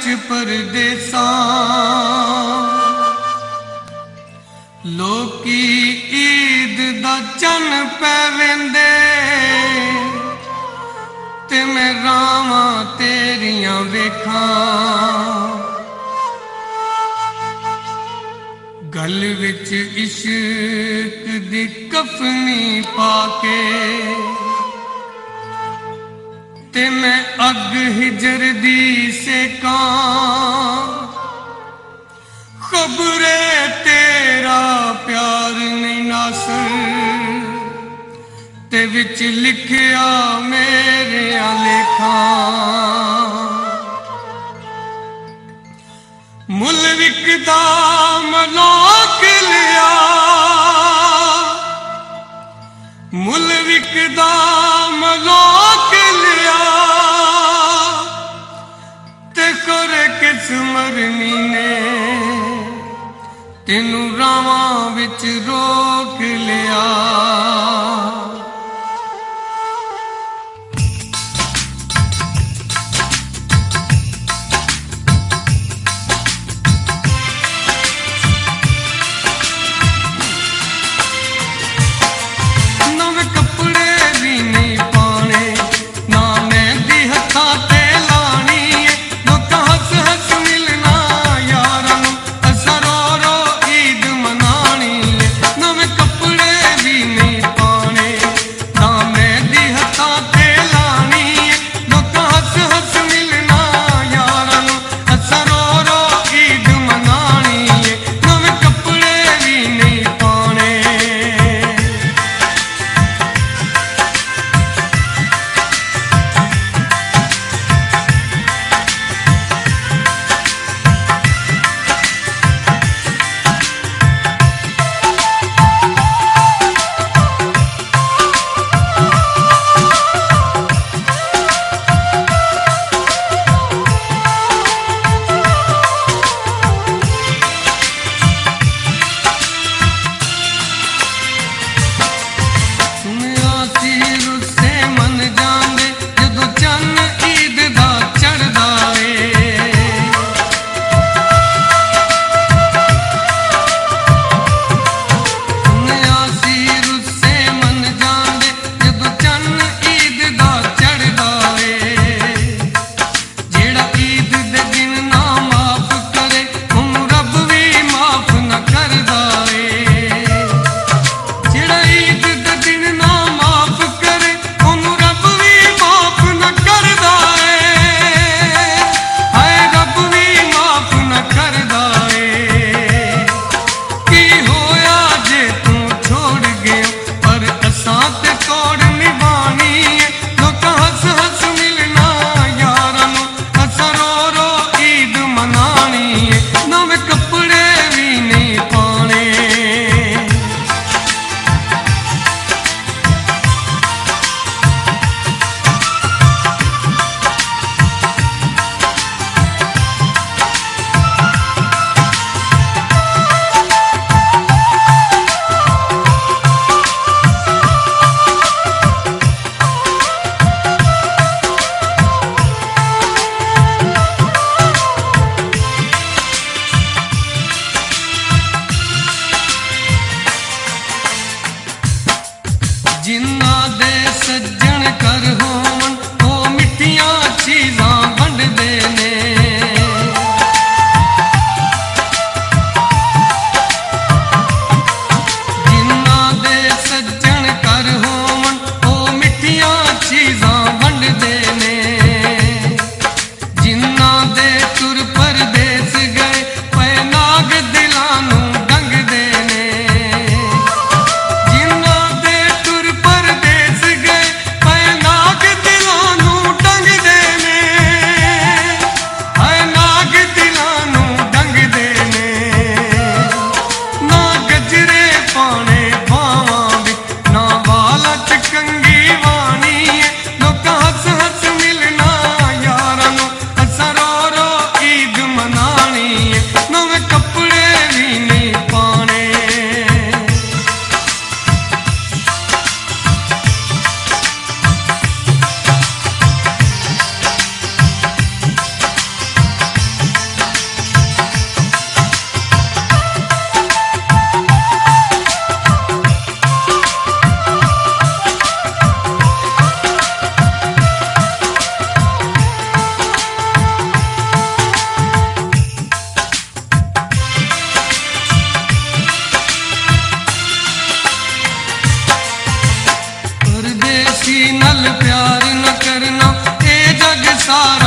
विच परदेसा लोकी ईद दा चन पैवेंदे ते मैं रावां तेरियां वेखां गल विच इश्क दी कफनी पाके ते मैं अग हिजर दी सेकां खबरे तेरा प्यार नहीं नासर ते विच लिखिया मेरे लेखा मुल विकदा मलाक लिया मुल विकदा मलाक लिया ते करे किस मरनी ने तेनू रावां विच रोक लिया जिन्ना दे सज्जन कर होवन वो मिठियां चीज़ां वंडदे ने जिन्ना दे सज्जन कर होवन वो मिठियां चीज़ां वंडदे ने जिन्ना दे तुर परदेस गए पे नाग दिलां नूं डंगदे ने जिन्ना दे तुर परदेस गए पे नाग सारे